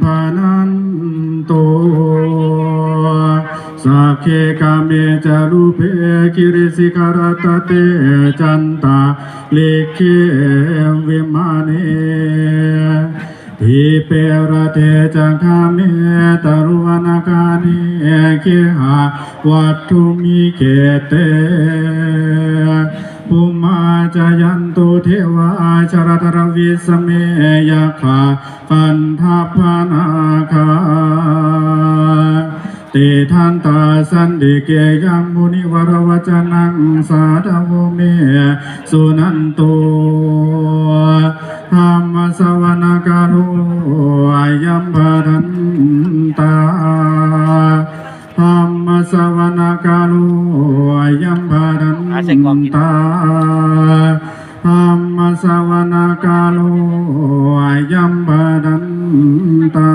พานันโตสักเคกาเมจารุเพกิริสิกรตเตจันตาลิเควิมานีทิเปรเตจังคาเมตรุวนากานิเคหาวัตถุมิเกเตภูมาจายันตุเทวาชรตรวิสเมยขาคันทัพนาคาติทันตาสันติเกยังมุนิวรวจนังสาธโวเมสุนันตุธรรมสวนกาลุอายัมภรันตาธรรมสวนกาลุอายัมภรันตาธรรมสวนกาลุอายัมภรันตา